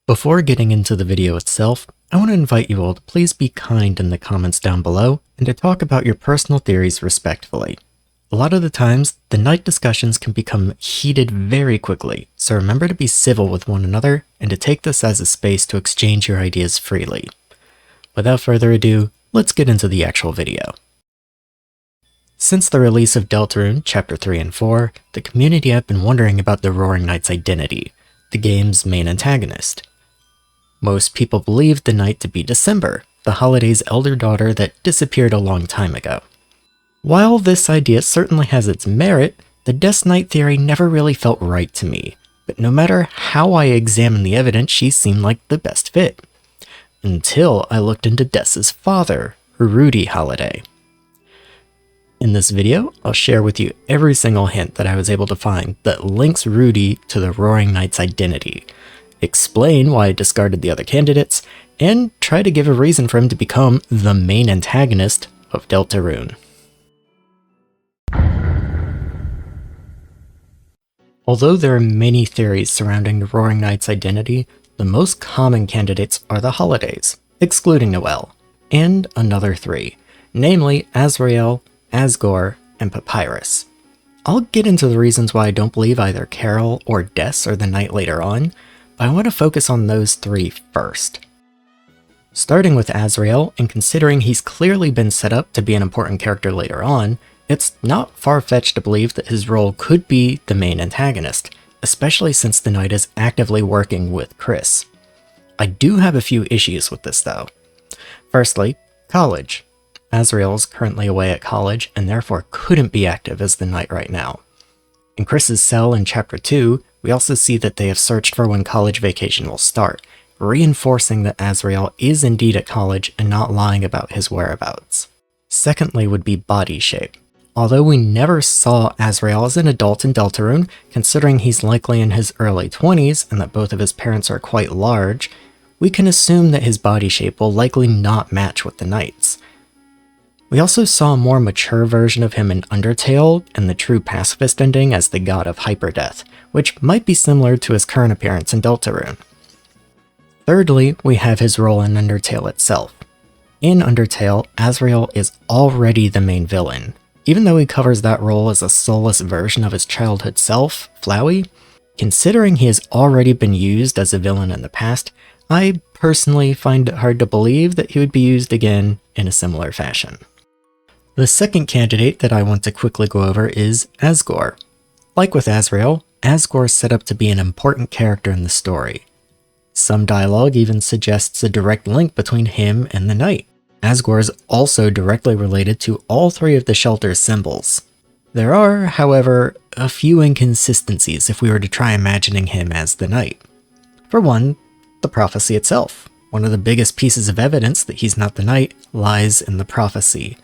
Before getting into the video itself, I want to invite you all to please be kind in the comments down below and to talk about your personal theories respectfully. A lot of the times, the night discussions can become heated very quickly, so remember to be civil with one another and to take this as a space to exchange your ideas freely. Without further ado, let's get into the actual video. Since the release of Deltarune Chapter 3 and 4, the community have been wondering about the Roaring Knight's identity, the game's main antagonist. Most people believed the Knight to be December, the holiday's elder daughter that disappeared a long time ago. While this idea certainly has its merit, the Death Knight theory never really felt right to me, but no matter how I examined the evidence, she seemed like the best fit. Until I looked into Death's father, Rudy Holiday. In this video, I'll share with you every single hint that I was able to find that links Rudy to the Roaring Knight's identity, explain why I discarded the other candidates, and try to give a reason for him to become the main antagonist of Deltarune. Although there are many theories surrounding the Roaring Knight's identity, the most common candidates are the holidays, excluding Noel, and another three, namely Azrael, Asgore, and Papyrus. I'll get into the reasons why I don't believe either Carol or Des are the Knight later on, but I want to focus on those three first. Starting with Azrael, and considering he's clearly been set up to be an important character later on, it's not far-fetched to believe that his role could be the main antagonist, especially since the Knight is actively working with Chris. I do have a few issues with this though. Firstly, college. Azrael is currently away at college and therefore couldn't be active as the Knight right now. In Chris's cell in Chapter 2, we also see that they have searched for when college vacation will start, reinforcing that Azrael is indeed at college and not lying about his whereabouts. Secondly would be body shape. Although we never saw Azrael as an adult in Deltarune, considering he's likely in his early 20s and that both of his parents are quite large, we can assume that his body shape will likely not match with the Knight's. We also saw a more mature version of him in Undertale and the true pacifist ending as the god of hyperdeath, which might be similar to his current appearance in Deltarune. Thirdly, we have his role in Undertale itself. In Undertale, Azrael is already the main villain. Even though he covers that role as a soulless version of his childhood self, Flowey, considering he has already been used as a villain in the past, I personally find it hard to believe that he would be used again in a similar fashion. The second candidate that I want to quickly go over is Asgore. Like with Azrael, Asgore is set up to be an important character in the story. Some dialogue even suggests a direct link between him and the Knight. Asgore is also directly related to all three of the shelter's symbols. There are, however, a few inconsistencies if we were to try imagining him as the Knight. For one, the prophecy itself. One of the biggest pieces of evidence that he's not the Knight lies in the prophecy.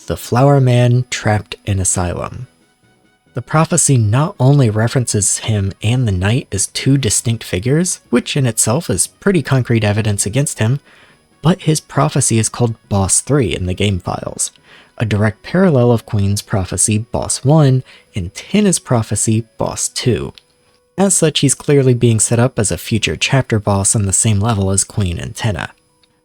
The Flower Man trapped in asylum. The prophecy not only references him and the Knight as two distinct figures, which in itself is pretty concrete evidence against him, but his prophecy is called Boss 3 in the game files, a direct parallel of Queen's prophecy Boss 1 and Tenna's prophecy Boss 2. As such, he's clearly being set up as a future chapter boss on the same level as Queen and Tenna.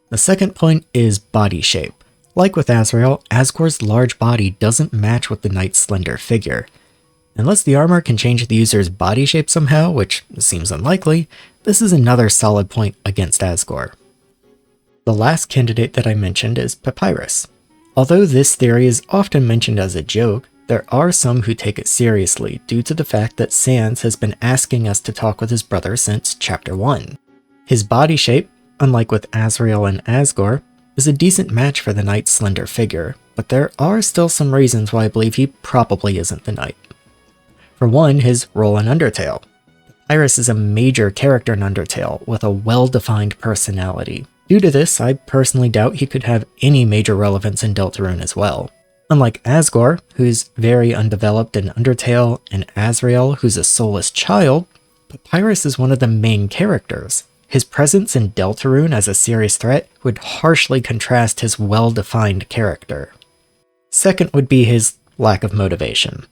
The second point is body shape. Like with Azrael, Asgore's large body doesn't match with the Knight's slender figure. Unless the armor can change the user's body shape somehow, which seems unlikely, this is another solid point against Asgore. The last candidate that I mentioned is Papyrus. Although this theory is often mentioned as a joke, there are some who take it seriously due to the fact that Sans has been asking us to talk with his brother since Chapter 1. His body shape, unlike with Azrael and Asgore, is a decent match for the Knight's slender figure, but there are still some reasons why I believe he probably isn't the Knight. For one, his role in Undertale. Papyrus is a major character in Undertale with a well-defined personality. Due to this, I personally doubt he could have any major relevance in Deltarune as well. Unlike Asgore, who's very undeveloped in Undertale, and Azrael, who's a soulless child, Papyrus is one of the main characters. His presence in Deltarune as a serious threat would harshly contrast his well-defined character. Second would be his lack of motivation.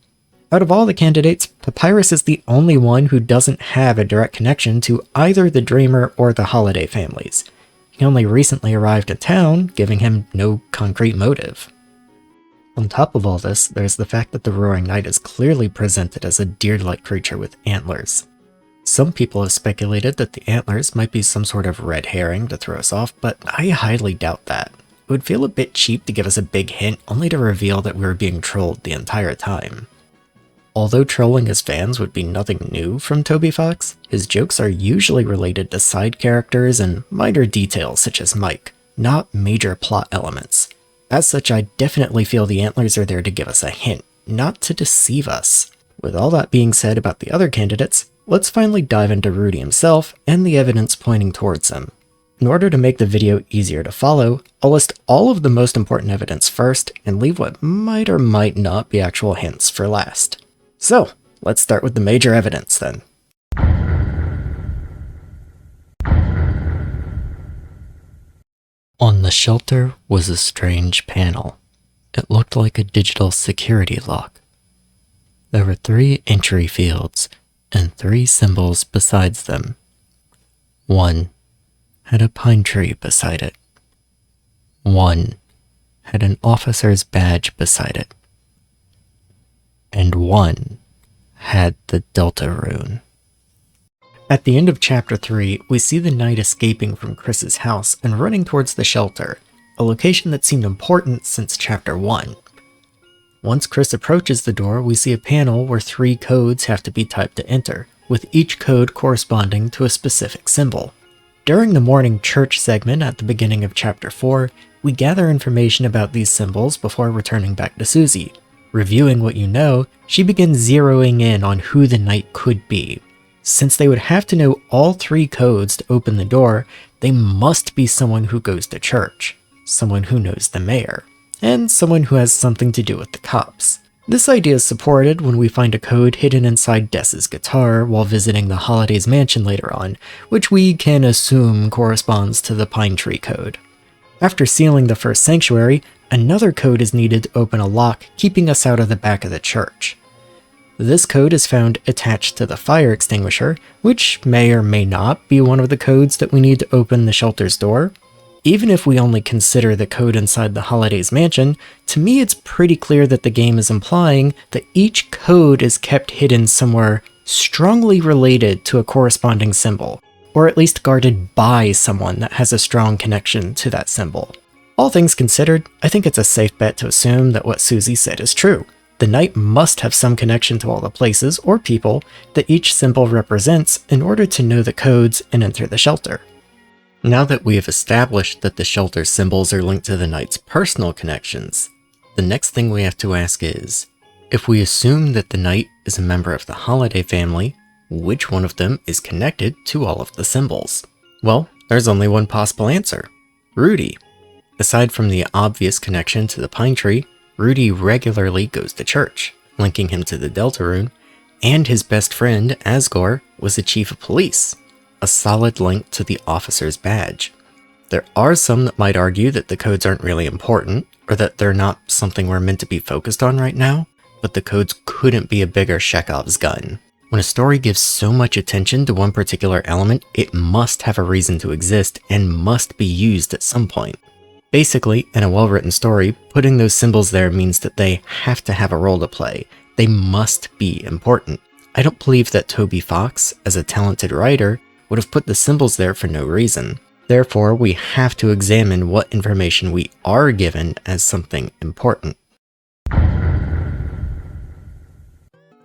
Out of all the candidates, Papyrus is the only one who doesn't have a direct connection to either the Dreamer or the Holiday families. He only recently arrived in town, giving him no concrete motive. On top of all this, there's the fact that the Roaring Knight is clearly presented as a deer-like creature with antlers. Some people have speculated that the antlers might be some sort of red herring to throw us off, but I highly doubt that. It would feel a bit cheap to give us a big hint only to reveal that we were being trolled the entire time. Although trolling his fans would be nothing new from Toby Fox, his jokes are usually related to side characters and minor details such as Mike, not major plot elements. As such, I definitely feel the antlers are there to give us a hint, not to deceive us. With all that being said about the other candidates, let's finally dive into Rudy himself and the evidence pointing towards him. In order to make the video easier to follow, I'll list all of the most important evidence first and leave what might or might not be actual hints for last. So, let's start with the major evidence then. On the shelter was a strange panel. It looked like a digital security lock. There were 3 entry fields and 3 symbols besides them. One had a pine tree beside it. One had an officer's badge beside it. And one had the Delta rune. At the end of Chapter 3, we see the knight escaping from Chris's house and running towards the shelter, a location that seemed important since Chapter 1. Once Chris approaches the door, we see a panel where 3 codes have to be typed to enter, with each code corresponding to a specific symbol. During the morning church segment at the beginning of Chapter 4, we gather information about these symbols before returning back to Susie. Reviewing what you know, she begins zeroing in on who the knight could be. Since they would have to know all 3 codes to open the door, they must be someone who goes to church, someone who knows the mayor, and someone who has something to do with the cops. This idea is supported when we find a code hidden inside Des's guitar while visiting the Holiday's mansion later on, which we can assume corresponds to the Pine Tree code. After sealing the first sanctuary, another code is needed to open a lock, keeping us out of the back of the church. This code is found attached to the fire extinguisher, which may or may not be one of the codes that we need to open the shelter's door. Even if we only consider the code inside the Holiday's mansion, to me it's pretty clear that the game is implying that each code is kept hidden somewhere strongly related to a corresponding symbol, or at least guarded by someone that has a strong connection to that symbol. All things considered, I think it's a safe bet to assume that what Susie said is true. The knight must have some connection to all the places or people that each symbol represents in order to know the codes and enter the shelter. Now that we have established that the shelter symbols are linked to the knight's personal connections, the next thing we have to ask is, if we assume that the knight is a member of the Holiday family, which one of them is connected to all of the symbols? Well, there's only one possible answer: Rudy. Aside from the obvious connection to the pine tree, Rudy regularly goes to church, linking him to the Delta rune, and his best friend, Asgore, was the chief of police, a solid link to the officer's badge. There are some that might argue that the codes aren't really important, or that they're not something we're meant to be focused on right now, but the codes couldn't be a bigger Chekhov's gun. When a story gives so much attention to one particular element, it must have a reason to exist and must be used at some point. Basically, in a well-written story, putting those symbols there means that they have to have a role to play. They must be important. I don't believe that Toby Fox, as a talented writer, would have put the symbols there for no reason. Therefore, we have to examine what information we are given as something important.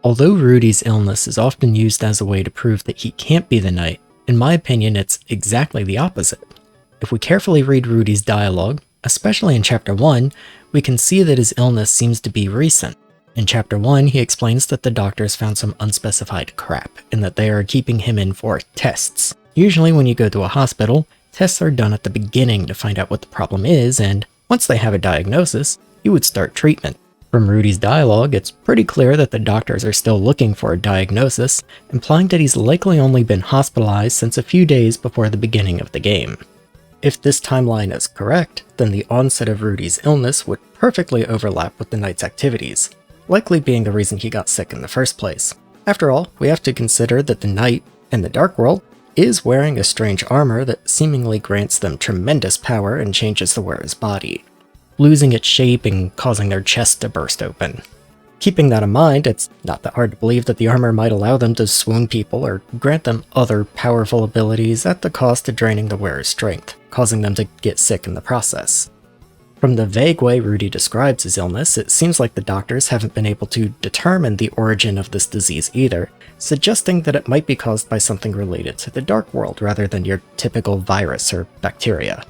Although Rudy's illness is often used as a way to prove that he can't be the knight, in my opinion it's exactly the opposite. If we carefully read Rudy's dialogue, especially in Chapter 1, we can see that his illness seems to be recent. In Chapter 1, he explains that the doctors found some unspecified crap, and that they are keeping him in for tests. Usually when you go to a hospital, tests are done at the beginning to find out what the problem is, and once they have a diagnosis, you would start treatment. From Rudy's dialogue, it's pretty clear that the doctors are still looking for a diagnosis, implying that he's likely only been hospitalized since a few days before the beginning of the game. If this timeline is correct, then the onset of Rudy's illness would perfectly overlap with the knight's activities. likely being the reason he got sick in the first place. After all, we have to consider that the Knight in the Dark World is wearing a strange armor that seemingly grants them tremendous power and changes the wearer's body, losing its shape and causing their chest to burst open. Keeping that in mind, it's not that hard to believe that the armor might allow them to swoon people or grant them other powerful abilities at the cost of draining the wearer's strength, causing them to get sick in the process. From the vague way Rudy describes his illness, it seems like the doctors haven't been able to determine the origin of this disease either, suggesting that it might be caused by something related to the Dark World rather than your typical virus or bacteria.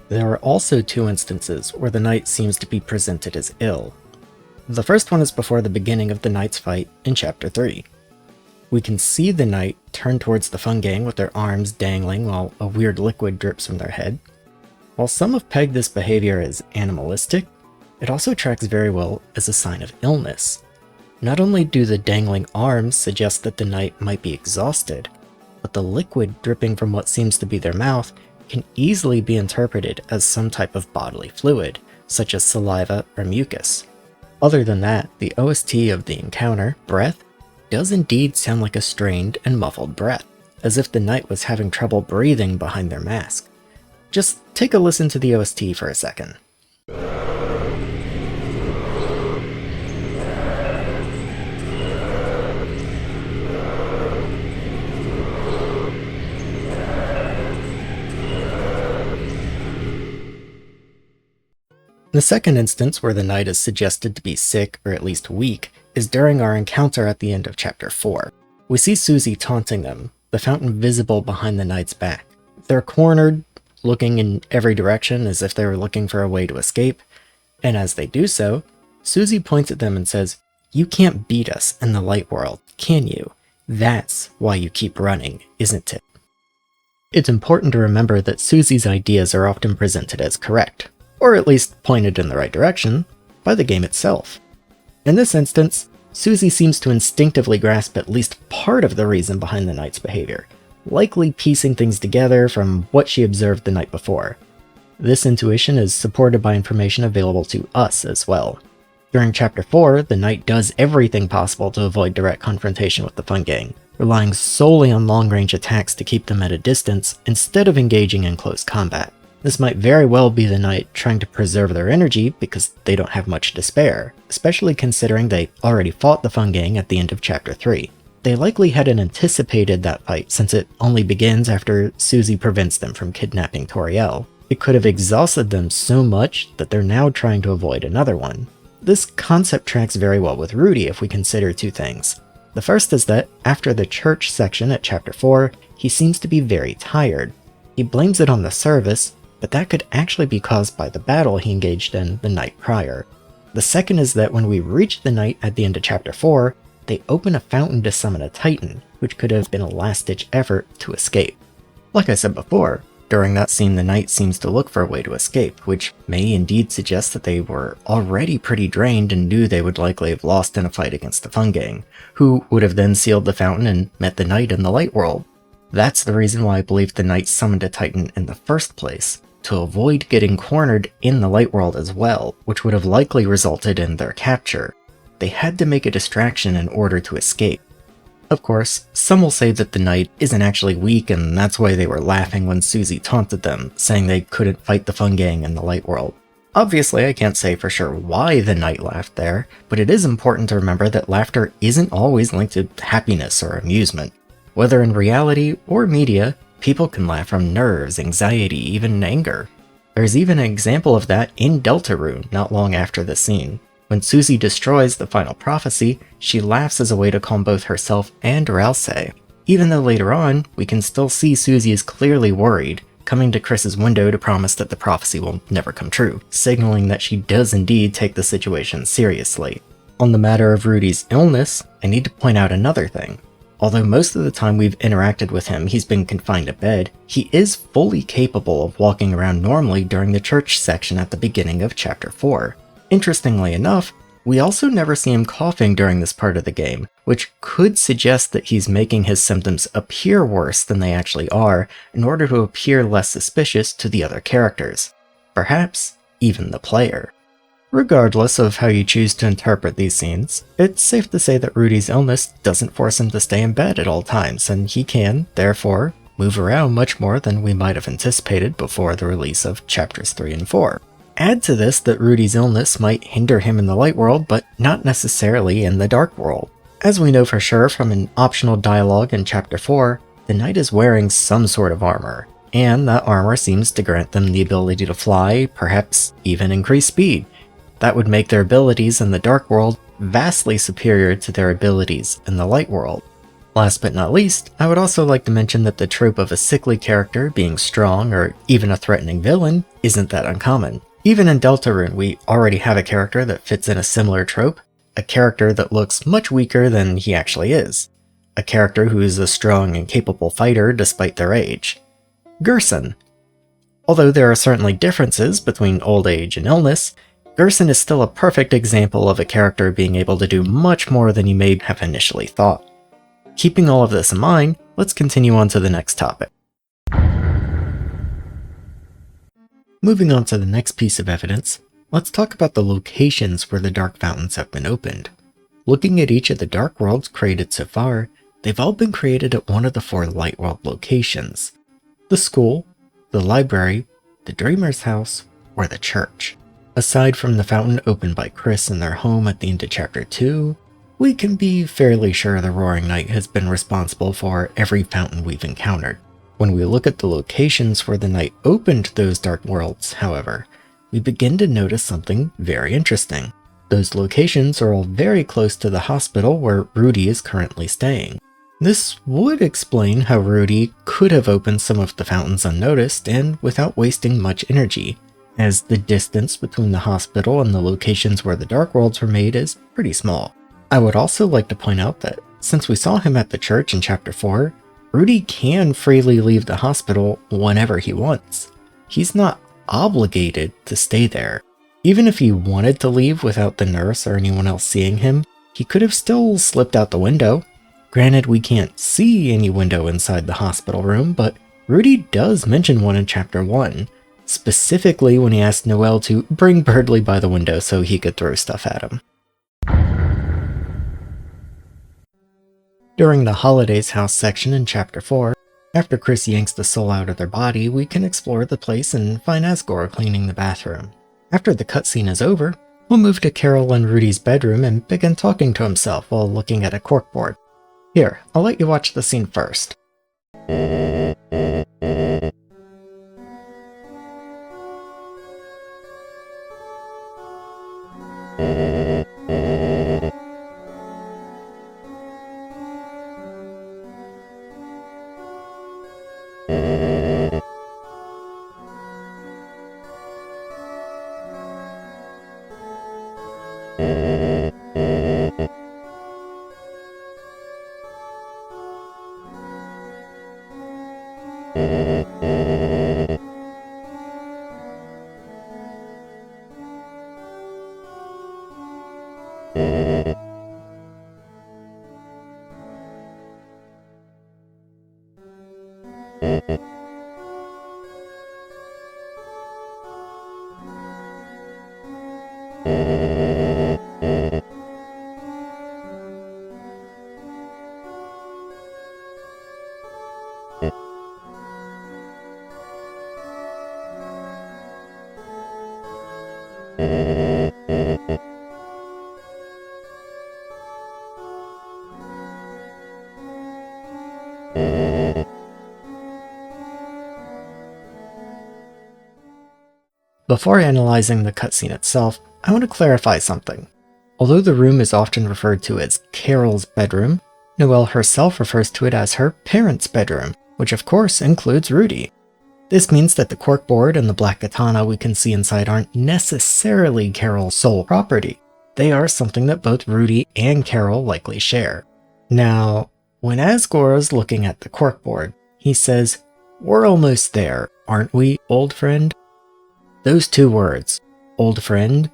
There are also two instances where the Knight seems to be presented as ill. The first one is before the beginning of the Knight's fight in Chapter 3. We can see the Knight turn towards the Fun Gang with their arms dangling while a weird liquid drips from their head. While some have pegged this behavior as animalistic, it also tracks very well as a sign of illness. Not only do the dangling arms suggest that the Knight might be exhausted, but the liquid dripping from what seems to be their mouth can easily be interpreted as some type of bodily fluid, such as saliva or mucus. Other than that, the OST of the encounter, Breath, does indeed sound like a strained and muffled breath, as if the Knight was having trouble breathing behind their mask. Just take a listen to the OST for a second. The second instance where the Knight is suggested to be sick or at least weak is during our encounter at the end of Chapter 4. We see Susie taunting them, the fountain visible behind the Knight's back. They're cornered, looking in every direction as if they were looking for a way to escape, and as they do so, Susie points at them and says, "You can't beat us in the light world, can you? That's why you keep running, isn't it?" It's important to remember that Susie's ideas are often presented as correct, or at least pointed in the right direction, by the game itself. In this instance, Susie seems to instinctively grasp at least part of the reason behind the Knight's behavior, likely piecing things together from what she observed the night before. This intuition is supported by information available to us as well. During Chapter 4, the Knight does everything possible to avoid direct confrontation with the Fun Gang, relying solely on long-range attacks to keep them at a distance instead of engaging in close combat. This might very well be the Knight trying to preserve their energy because they don't have much to spare, especially considering they already fought the Fun Gang at the end of Chapter 3. They likely hadn't anticipated that fight since it only begins after Susie prevents them from kidnapping Toriel. It could have exhausted them so much that they're now trying to avoid another one. This concept tracks very well with Rudy if we consider two things. The first is that, after the church section at Chapter 4, he seems to be very tired. He blames it on the service, but that could actually be caused by the battle he engaged in the night prior. The second is that when we reach the Knight at the end of Chapter 4, they open a fountain to summon a Titan, which could have been a last-ditch effort to escape. Like I said before, during that scene the Knight seems to look for a way to escape, which may indeed suggest that they were already pretty drained and knew they would likely have lost in a fight against the Fun Gang, who would have then sealed the fountain and met the Knight in the light world. That's the reason why I believe the Knight summoned a Titan in the first place, to avoid getting cornered in the light world as well, which would have likely resulted in their capture. They had to make a distraction in order to escape. Of course, some will say that the Knight isn't actually weak and that's why they were laughing when Susie taunted them, saying they couldn't fight the Fun Gang in the light world. Obviously, I can't say for sure why the Knight laughed there, but it is important to remember that laughter isn't always linked to happiness or amusement. Whether in reality or media, people can laugh from nerves, anxiety, even anger. There's even an example of that in Deltarune not long after the scene. When Susie destroys the final prophecy, she laughs as a way to calm both herself and Ralsei. Even though later on, we can still see Susie is clearly worried, coming to Chris's window to promise that the prophecy will never come true, signaling that she does indeed take the situation seriously. On the matter of Rudy's illness, I need to point out another thing. Although most of the time we've interacted with him he's been confined to bed, he is fully capable of walking around normally during the church section at the beginning of Chapter 4. Interestingly enough, we also never see him coughing during this part of the game, which could suggest that he's making his symptoms appear worse than they actually are in order to appear less suspicious to the other characters. Perhaps even the player. Regardless of how you choose to interpret these scenes, it's safe to say that Rudy's illness doesn't force him to stay in bed at all times, and he can, therefore, move around much more than we might have anticipated before the release of chapters 3 and 4. Add to this that Rudy's illness might hinder him in the light world, but not necessarily in the dark world. As we know for sure from an optional dialogue in chapter 4, the knight is wearing some sort of armor, and that armor seems to grant them the ability to fly, perhaps even increase speed. That would make their abilities in the dark world vastly superior to their abilities in the light world. Last but not least, I would also like to mention that the trope of a sickly character being strong or even a threatening villain isn't that uncommon. Even in Deltarune, we already have a character that fits in a similar trope, a character that looks much weaker than he actually is. A character who is a strong and capable fighter despite their age. Gerson. Although there are certainly differences between old age and illness, Gerson is still a perfect example of a character being able to do much more than you may have initially thought. Keeping all of this in mind, let's continue on to the next topic. Moving on to the next piece of evidence, let's talk about the locations where the dark fountains have been opened. Looking at each of the dark worlds created so far, they've all been created at one of the 4 light world locations: the school, the library, the dreamer's house, or the church. Aside from the fountain opened by Chris in their home at the end of chapter 2, we can be fairly sure the Roaring Knight has been responsible for every fountain we've encountered. When we look at the locations where the Knight opened those dark worlds, however, we begin to notice something very interesting. Those locations are all very close to the hospital where Rudy is currently staying. This would explain how Rudy could have opened some of the fountains unnoticed and without wasting much energy, as the distance between the hospital and the locations where the dark worlds were made is pretty small. I would also like to point out that since we saw him at the church in chapter 4, Rudy can freely leave the hospital whenever he wants. He's not obligated to stay there. Even if he wanted to leave without the nurse or anyone else seeing him, he could have still slipped out the window. Granted, we can't see any window inside the hospital room, but Rudy does mention one in chapter 1, specifically when he asked Noelle to bring Birdley by the window so he could throw stuff at him. During the Holidays House section in chapter 4, after Chris yanks the soul out of their body, we can explore the place and find Asgore cleaning the bathroom. After the cutscene is over, we'll move to Carol and Rudy's bedroom and begin talking to himself while looking at a corkboard. Here, I'll let you watch the scene first. Before analyzing the cutscene itself, I want to clarify something. Although the room is often referred to as Carol's bedroom, Noelle herself refers to it as her parents' bedroom, which of course includes Rudy. This means that the corkboard and the black katana we can see inside aren't necessarily Carol's sole property. They are something that both Rudy and Carol likely share. Now, when Asgore is looking at the corkboard, he says, "We're almost there, aren't we, old friend?" Those 2 words, old friend,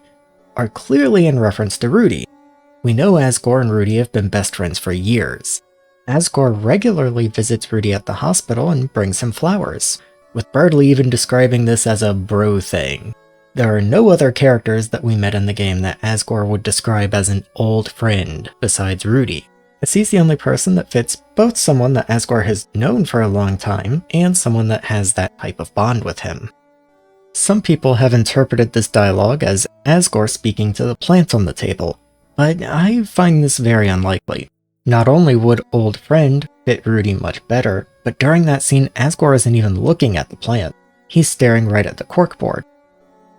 are clearly in reference to Rudy. We know Asgore and Rudy have been best friends for years. Asgore regularly visits Rudy at the hospital and brings him flowers, with Birdley even describing this as a bro thing. There are no other characters that we met in the game that Asgore would describe as an old friend besides Rudy, as he's the only person that fits both someone that Asgore has known for a long time and someone that has that type of bond with him. Some people have interpreted this dialogue as Asgore speaking to the plant on the table, but I find this very unlikely. Not only would old friend fit Rudy much better, but during that scene Asgore isn't even looking at the plant, he's staring right at the corkboard.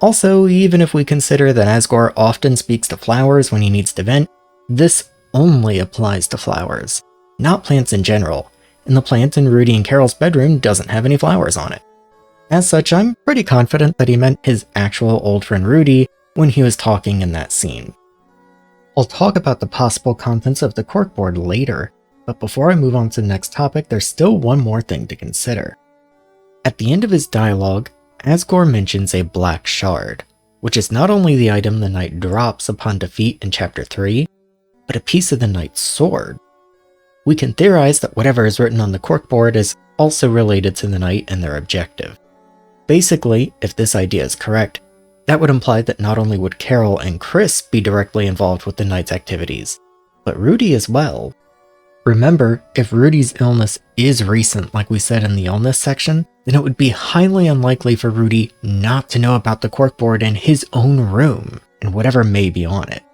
Also, even if we consider that Asgore often speaks to flowers when he needs to vent, this only applies to flowers, not plants in general, and the plant in Rudy and Carol's bedroom doesn't have any flowers on it. As such, I'm pretty confident that he meant his actual old friend Rudy when he was talking in that scene. I'll talk about the possible contents of the corkboard later, but before I move on to the next topic, there's still one more thing to consider. At the end of his dialogue, Asgore mentions a black shard, which is not only the item the knight drops upon defeat in Chapter 3, but a piece of the knight's sword. We can theorize that whatever is written on the corkboard is also related to the knight and their objective. Basically, if this idea is correct, that would imply that not only would Carol and Chris be directly involved with the knight's activities, but Rudy as well. Remember, if Rudy's illness is recent like we said in the illness section, then it would be highly unlikely for Rudy not to know about the corkboard in his own room and whatever may be on it.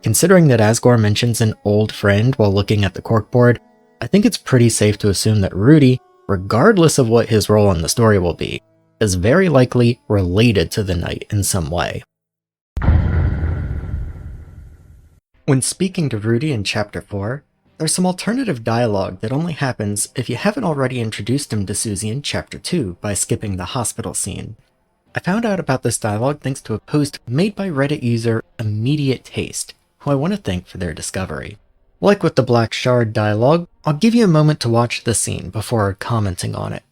Considering that Asgore mentions an old friend while looking at the corkboard, I think it's pretty safe to assume that Rudy, regardless of what his role in the story will be, is very likely related to the knight in some way. When speaking to Rudy in Chapter 4, there's some alternative dialogue that only happens if you haven't already introduced him to Susie in Chapter 2 by skipping the hospital scene. I found out about this dialogue thanks to a post made by Reddit user Immediate Taste, who I want to thank for their discovery. Like with the Black Shard dialogue, I'll give you a moment to watch the scene before commenting on it.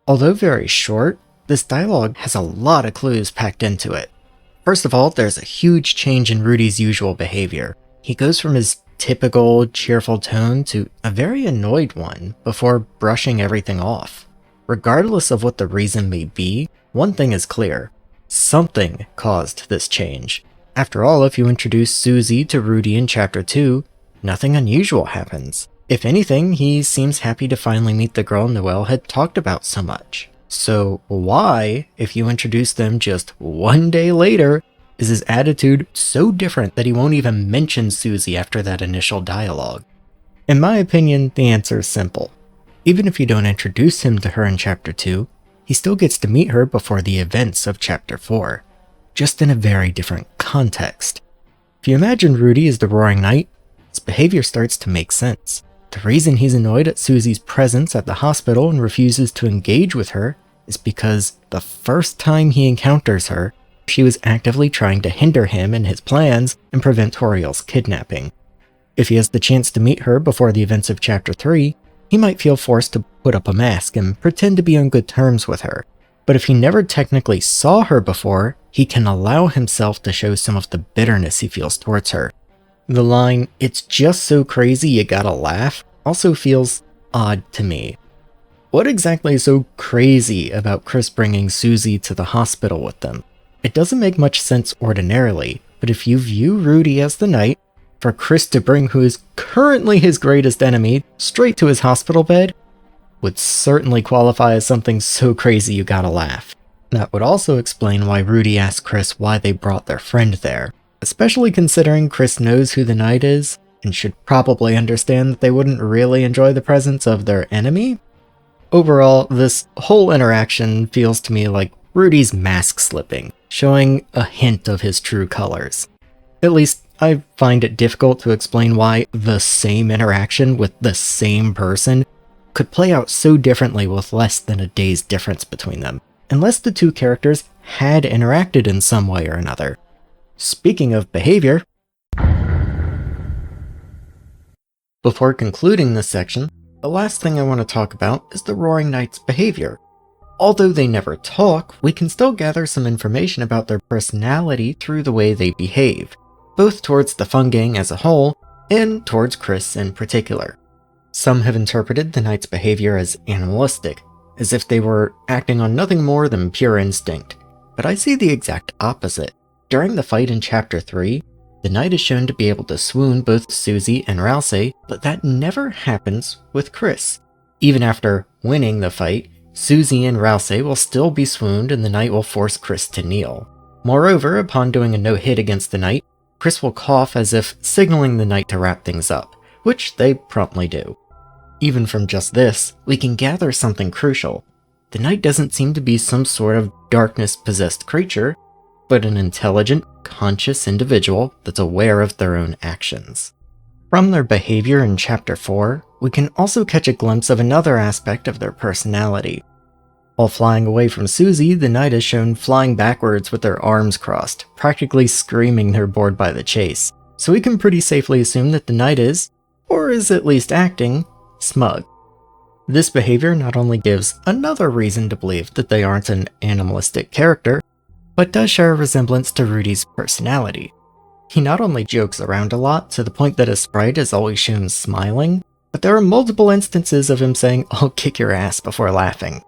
Although very short, this dialogue has a lot of clues packed into it. First of all, there's a huge change in Rudy's usual behavior. He goes from his typical cheerful tone to a very annoyed one before brushing everything off. Regardless of what the reason may be, one thing is clear. Something caused this change. After all, if you introduce Susie to Rudy in Chapter 2, nothing unusual happens. If anything, he seems happy to finally meet the girl Noelle had talked about so much. So why, if you introduce them just one day later, is his attitude so different that he won't even mention Susie after that initial dialogue? In my opinion, the answer is simple. Even if you don't introduce him to her in Chapter 2, he still gets to meet her before the events of Chapter 4, just in a very different context. If you imagine Rudy as the Roaring Knight, his behavior starts to make sense. The reason he's annoyed at Susie's presence at the hospital and refuses to engage with her is because the first time he encounters her, she was actively trying to hinder him in his plans and prevent Toriel's kidnapping. If he has the chance to meet her before the events of Chapter 3, he might feel forced to put up a mask and pretend to be on good terms with her. But if he never technically saw her before, he can allow himself to show some of the bitterness he feels towards her. The line, "It's just so crazy you gotta laugh," also feels odd to me. What exactly is so crazy about Chris bringing Susie to the hospital with them? It doesn't make much sense ordinarily, but if you view Rudy as the knight, for Chris to bring who is currently his greatest enemy straight to his hospital bed would certainly qualify as something so crazy you gotta laugh. That would also explain why Rudy asked Chris why they brought their friend there, especially considering Chris knows who the knight is and should probably understand that they wouldn't really enjoy the presence of their enemy. Overall, this whole interaction feels to me like Rudy's mask slipping, showing a hint of his true colors. At least, I find it difficult to explain why the same interaction with the same person could play out so differently with less than a day's difference between them, unless the two characters had interacted in some way or another. Speaking of behavior, before concluding this section, the last thing I want to talk about is the Roaring Knights' behavior. Although they never talk, we can still gather some information about their personality through the way they behave, both towards the Fun Gang as a whole, and towards Chris in particular. Some have interpreted the Knights' behavior as animalistic, as if they were acting on nothing more than pure instinct, but I see the exact opposite. During the fight in Chapter 3, the Knight is shown to be able to swoon both Susie and Rousey, but that never happens with Chris. Even after winning the fight, Susie and Rousey will still be swooned and the Knight will force Chris to kneel. Moreover, upon doing a no-hit against the Knight, Chris will cough as if signaling the Knight to wrap things up, which they promptly do. Even from just this, we can gather something crucial. The Knight doesn't seem to be some sort of darkness-possessed creature, but an intelligent, conscious individual that's aware of their own actions. From their behavior in Chapter 4, we can also catch a glimpse of another aspect of their personality. While flying away from Susie, the Knight is shown flying backwards with their arms crossed, practically screaming they're bored by the chase, so we can pretty safely assume that the Knight is, or is at least acting, smug. This behavior not only gives another reason to believe that they aren't an animalistic character, but does share a resemblance to Rudy's personality. He not only jokes around a lot to the point that his sprite is always shown smiling, but there are multiple instances of him saying, "I'll kick your ass," before laughing.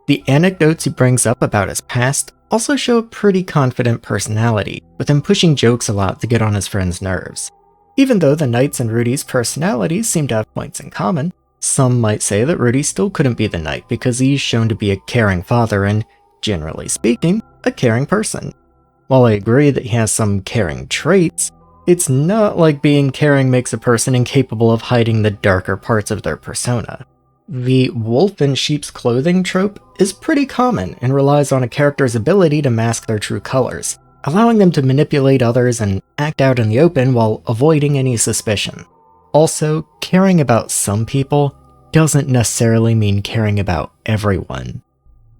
The anecdotes he brings up about his past also show a pretty confident personality, with him pushing jokes a lot to get on his friends' nerves. Even though the Knight's and Rudy's personalities seem to have points in common, some might say that Rudy still couldn't be the Knight because he's shown to be a caring father and, generally speaking, a caring person. While I agree that he has some caring traits, it's not like being caring makes a person incapable of hiding the darker parts of their persona. The wolf in sheep's clothing trope is pretty common and relies on a character's ability to mask their true colors, allowing them to manipulate others and act out in the open while avoiding any suspicion. Also, caring about some people doesn't necessarily mean caring about everyone.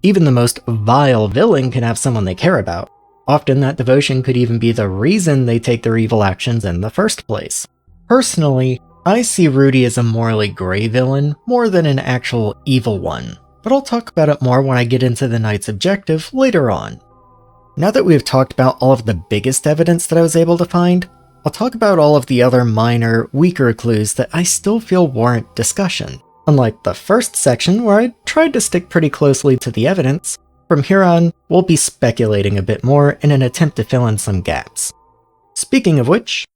Even the most vile villain can have someone they care about. Often that devotion could even be the reason they take their evil actions in the first place. Personally, I see Rudy as a morally gray villain more than an actual evil one, but I'll talk about it more when I get into the Knight's objective later on. Now that we've talked about all of the biggest evidence that I was able to find, I'll talk about all of the other minor, weaker clues that I still feel warrant discussion. Unlike the first section, where I tried to stick pretty closely to the evidence, from here on, we'll be speculating a bit more in an attempt to fill in some gaps. Speaking of which,